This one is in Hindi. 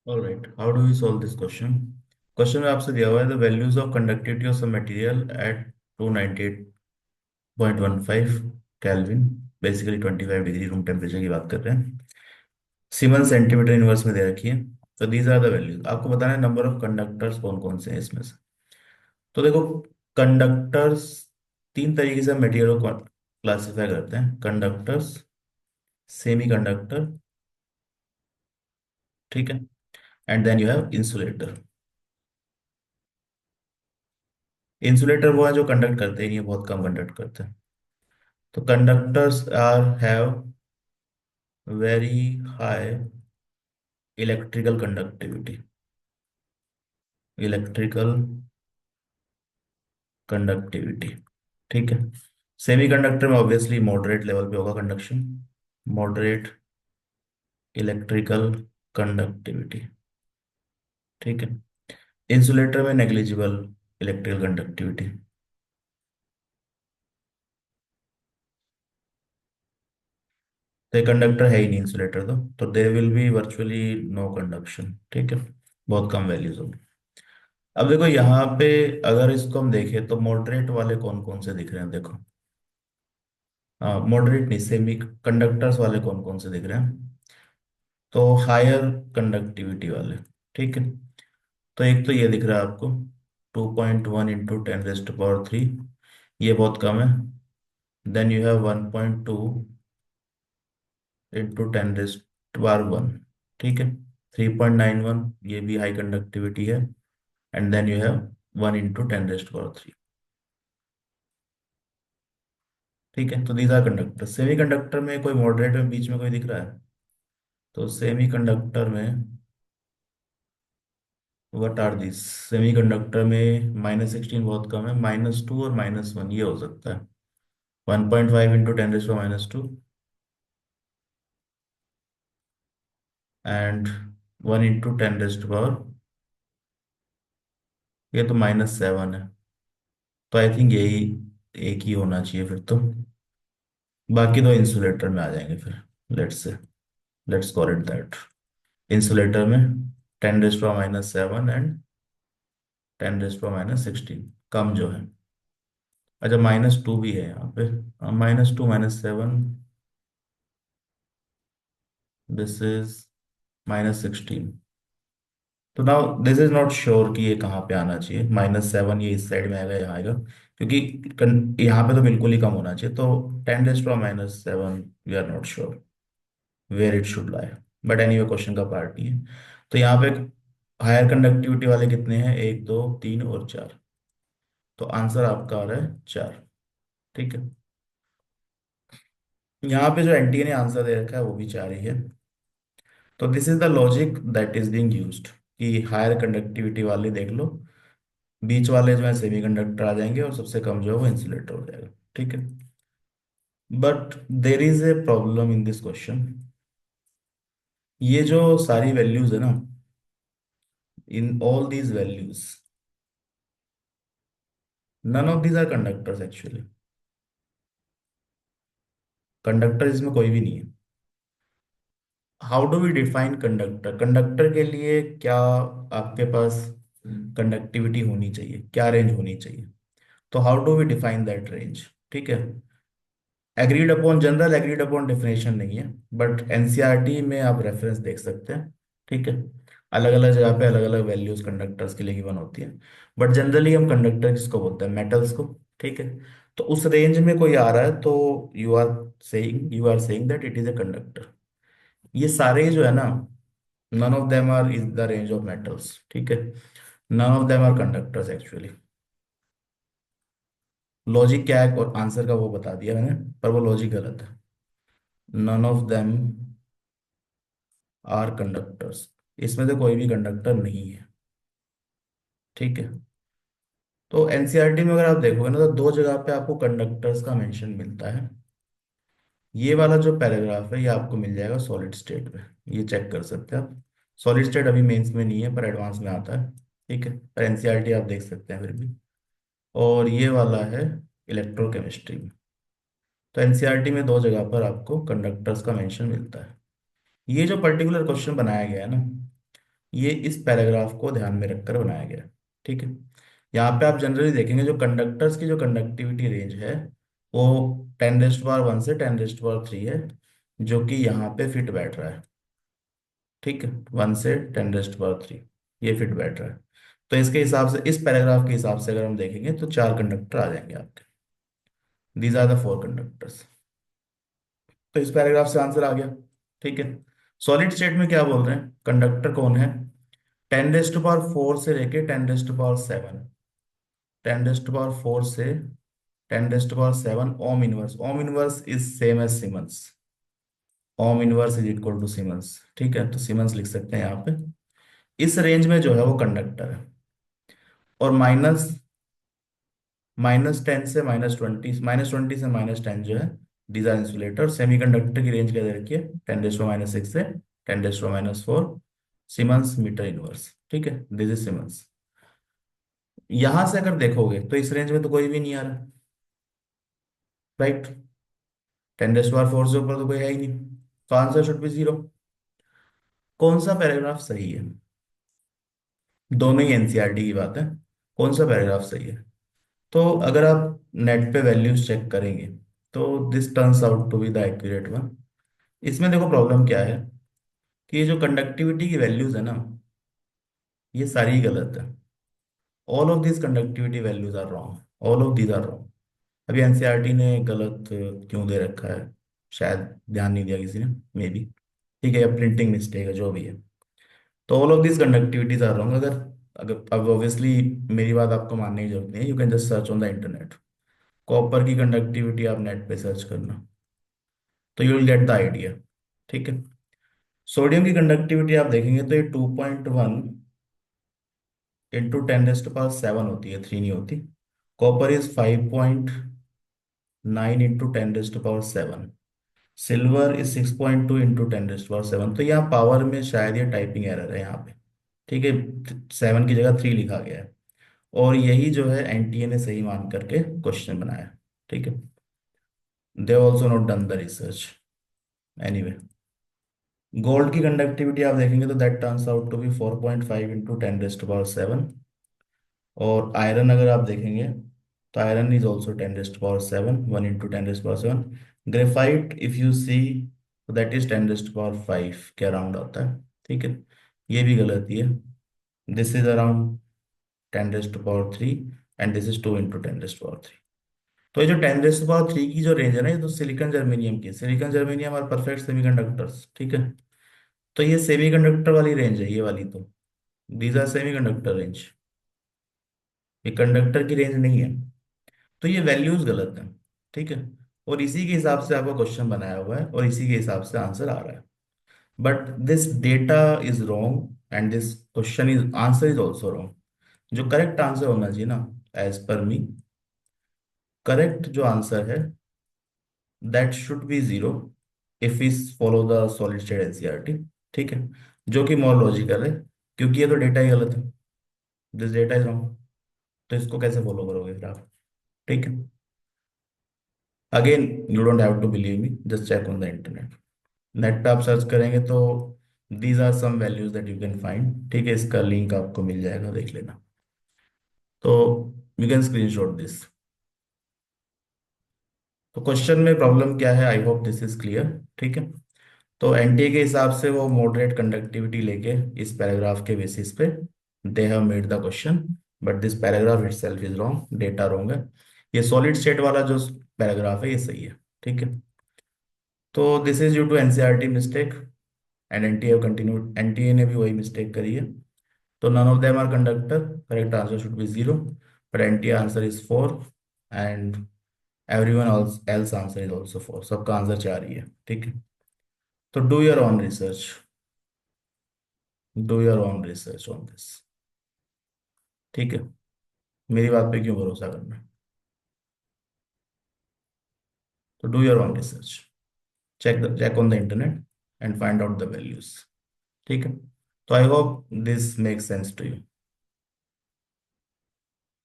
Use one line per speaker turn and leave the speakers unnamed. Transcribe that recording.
All right, how do we solve this question? Question में आपसे दिया हुआ है the values of conductivity of some material at 298.15 kelvin, basically 25 degree room temperature की बात कर रहे हैं। सीमन सेंटीमीटर इनवर्स में दे रखी है। तो दीज आर द वैल्यूज, आपको बताना है नंबर ऑफ कंडक्टर्स कौन कौन से हैं इसमें से। तो देखो, कंडक्टर्स तीन तरीके से मटेरियल को क्लासिफाई करते हैं। कंडक्टर्स, सेमी कंडक्टर, ठीक है, and then you have insulator. Insulator वो है जो कंडक्ट करते हैं, ये बहुत कम कंडक्ट करते हैं। तो conductors are have very high electrical conductivity, electrical conductivity, ठीक है। सेमी कंडक्टर में ऑब्वियसली मॉडरेट लेवल पे होगा कंडक्शन, मॉडरेट इलेक्ट्रिकल कंडक्टिविटी, ठीक है। इंसुलेटर में नेग्लिजिबल इलेक्ट्रिकल कंडक्टिविटी। तो ये कंडक्टर है ही नहीं इंसुलेटर, तो there will be virtually no conduction, ठीक है, बहुत कम वैल्यूज होगी। अब देखो यहाँ पे, अगर इसको हम देखें तो मॉडरेट वाले कौन कौन से दिख रहे हैं, देखो। हाँ, मॉडरेट नहीं, सेमी कंडक्टर्स वाले कौन कौन से दिख रहे हैं। तो हायर कंडक्टिविटी वाले, ठीक है। तो एक तो ये दिख रहा है आपको, 2.1 × 10⁻³ ये बहुत कम है। देन यू हैव 1.2 × 10⁻⁻1, ठीक है। 3.91 ये भी हाई कंडक्टिविटी है। एंड देन यू हैव 1 × 10⁻³ ठीक है। तो these are conductor. Semiconductor में कोई मॉडरेट में बीच में कोई दिख रहा है? तो सेमी कंडक्टर में what are this? Semiconductor में -16 बहुत कम है, -2 और -1 ये हो सकता है। 1.5 × 10⁻², एंड 1 × 10⁻, ये तो -7 है। तो आई थिंक यही एक ही होना चाहिए फिर तो। बाकी दो इंसुलेटर में आ जाएंगे फिर। Let's say, let's call it that. Insulator में 10⁻⁻7 एंड 10⁻⁻16 कम जो है। अच्छा, -2 भी है यहाँ पे। -2, -7, दिस इज -16। तो now this is not sure कि ये कहाँ पे आना चाहिए। -7 ये इस साइड में आएगा, यहाँ आएगा, क्योंकि यहाँ पे तो बिल्कुल ही कम होना चाहिए। तो 10⁻⁻7 we are not sure where it should lie, but anyway question का पार्ट नहीं है। तो यहाँ पे हायर कंडक्टिविटी वाले कितने हैं? 1, 2, 3 और 4। तो आंसर आपका आ रहा है 4, ठीक है। यहाँ पे जो एनटीए ने आंसर दे रखा है वो भी 4 ही है। तो this is the logic that is being used, कि हायर कंडक्टिविटी वाले देख लो, बीच वाले जो है सेमी कंडक्टर आ जाएंगे, और सबसे कम जो है वो इंसुलेटर हो जाएगा, ठीक है। But there is a problem in this question. ये जो सारी वैल्यूज है ना, in all these values, none of these are conductors actually. Conductor इसमें कोई भी नहीं है। How do we define conductor? Conductor के लिए क्या आपके पास कंडक्टिविटी होनी चाहिए, क्या रेंज होनी चाहिए? तो how do we define that range, ठीक है। Agreed upon, general agreed upon definition नहीं है, बट एनसीईआरटी में आप रेफरेंस देख सकते हैं, ठीक है। अलग अलग जगह पे अलग अलग वैल्यूज कंडक्टर्स के लिए गिवन होती है। बट जनरली हम कंडक्टर किसको बोलते हैं? मेटल्स को, ठीक है। तो उस रेंज में कोई आ रहा है तो you are saying that it is a conductor. ये सारे जो है ना, none of them are is the range of metals, ठीक है। None of them are conductors actually. Logic क्या है और आंसर का वो बता दिया मैंने, पर वो लॉजिक गलत है। None of them are conductors, इसमें से कोई भी कंडक्टर नहीं है, ठीक है। तो एनसीईआरटी में अगर आप देखोगे ना, तो दो जगह पे आपको कंडक्टर्स का मेंशन मिलता है। ये वाला जो पैराग्राफ है ये आपको मिल जाएगा सॉलिड स्टेट में, ये चेक कर सकते हैं आप। सॉलिड स्टेट अभी मेंस में नहीं है, पर एडवांस में आता है, ठीक है। पर एनसीईआरटी आप देख सकते हैं फिर भी। और ये वाला है इलेक्ट्रोकेमिस्ट्री में। तो एनसीईआरटी में दो जगह पर आपको कंडक्टर्स का मेंशन मिलता है। ये जो पर्टिकुलर क्वेश्चन बनाया गया है ना, ये इस पैराग्राफ को ध्यान में रखकर बनाया गया है। ठीक है। यहाँ पे आप जनरली देखेंगे जो कंडक्टर्स की जो कंडक्टिविटी रेंज है वो 10⁻⁻1 से 10⁻³ है, जो कि यहाँ पे फिट बैठ रहा है। ठीक है, 1 से 10⁻³ ये फिट बैठ रहा है। तो इसके हिसाब से, इस पैराग्राफ के हिसाब से अगर हम देखेंगे तो 4 कंडक्टर आ जाएंगे आपके। These are the 4 conductors. तो इस पैराग्राफ से आंसर आ गया। ठीक है। सॉलिड स्टेट में क्या बोल रहे हैं, कंडक्टर कौन है, 10⁻⁴ से लेके 10⁻⁷। 10⁻⁴ से 10⁻⁷, ohm inverse, ohm inverse is same as siemens. Ohm inverse is equal to siemens. ठीक है, तो सीमेंस लिख सकते हैं यहाँ पे। इस रेंज में जो है वो कंडक्टर है। और -10 से -20, -20 से -10 जो है दीज आर इंसुलेटर। सेमीकंडक्टर की रेंज क्या दे रखी है, 10⁻⁻6 से 10⁻⁴, सीमेंस मीटर इनवर्स। ठीक है, दिस इज सीमेंस। यहां से अगर देखोगे तो इस रेंज में तो कोई भी नहीं आ रहा, राइट। 10⁻⁴ से ऊपर तो कोई है ही नहीं, तो आंसर शुड बी 0। कौन सा पैराग्राफ सही है, दोनों ही एनसीईआरटी की बात है, कौन सा पैराग्राफ सही है। तो अगर आप नेट पे वैल्यूज चेक करेंगे तो this turns out to be the accurate one. इसमें देखो प्रॉब्लम क्या है कि ये जो कंडक्टिविटी की वैल्यूज है ना, ये सारी गलत है। All of this conductivity values are wrong, all of these are wrong. अभी एनसीईआरटी ने गलत क्यों दे रखा है, शायद ध्यान नहीं दिया किसी ने, मे बी। ठीक है, या प्रिंटिंग मिस्टेक है, जो भी है। तो all of this conductivities are wrong. अगर अगर अब ऑब्वियसली मेरी बात आपको मानने की जरूरत नहीं है, you can just search on the internet. Copper की कंडक्टिविटी आप नेट पे सर्च करना, तो you will get the idea. ठीक है। सोडियम की कंडक्टिविटी आप देखेंगे तो ये 2.1 इंटू 10⁻⁷ होती है, 3 नहीं होती। Copper is 5.9 into 10⁻⁷। Silver is 6.2 into 10⁻⁷। तो यहाँ पावर में शायद ये टाइपिंग एरर है यहाँ पे। ठीक है, 7 की जगह 3 लिखा गया है। और यही जो है एनटीए ने सही मान करके क्वेश्चन बनाया। ठीक है, they also not done the research. Anyway, gold की कंडक्टिविटी आप देखेंगे तो that turns out to be 4.5 into 10⁻⁷। और आयरन अगर आप देखेंगे तो iron is also 10⁻⁷, 1 into 10⁻⁷। Graphite if you see तो दैट इज 10⁻⁵ के अराउंड आता है। ठीक है, ये भी गलती है। This is around 10⁻³ and this is 2 into 10⁻³। तो ये जो 10⁻³ की जो रेंज है ना, ये तो सिलिकॉन जर्मेनियम की, सिलिकॉन जर्मेनियम और परफेक्ट सेमीकंडक्टर्स। ठीक है, तो ये सेमीकंडक्टर वाली रेंज है, ये वाली तो दीज आर सेमीकंडक्टर रेंज, ये कंडक्टर की रेंज नहीं है। तो ये वैल्यूज गलत है। ठीक है, और इसी के हिसाब से आपका क्वेश्चन बनाया हुआ है और इसी के हिसाब से आंसर आ रहा है। But this data is wrong and this question is answer is also wrong. जो करेक्ट आंसर होना चाहिए ना, एज पर मी, करेक्ट जो आंसर है that should be 0 if we follow the solid state NCERT. ठीक है, जो कि मोर लॉजिकल है, क्योंकि ये तो डेटा ही गलत है, दिस डेटा इज रॉन्ग। तो इसको कैसे फॉलो करोगे फिर आप। ठीक है, again you don't have to believe me, just check on the internet. Net पे आप सर्च करेंगे तो these are some values that you can find. ठीक है, इसका लिंक आपको मिल जाएगा, देख लेना। तो यू कैन स्क्रीनशॉट दिस। तो क्वेश्चन में प्रॉब्लम क्या है, आई होप दिस इज क्लियर। ठीक है, तो एनटीए के हिसाब से वो मॉडरेट कंडक्टिविटी लेके इस पैराग्राफ के बेसिस पे they have made the question. But this paragraph itself is wrong, data wrong है। ये सॉलिड स्टेट वाला जो पैराग्राफ है ये सही है। ठीक है, तो this is due to NCERT mistake and NTA continued, NTA ने भी वही मिस्टेक करी है। तो none of them are conductor, correct answer should be 0, but NTA answer is 4 and everyone else answer is also 4। सबका आंसर 4 ही है। ठीक है, तो do your own research, do your own research on this. ठीक है, मेरी बात पे क्यों भरोसा करना है। तो do your own research, check on the internet and find out the values. ठीक है, तो I hope this make sense to you.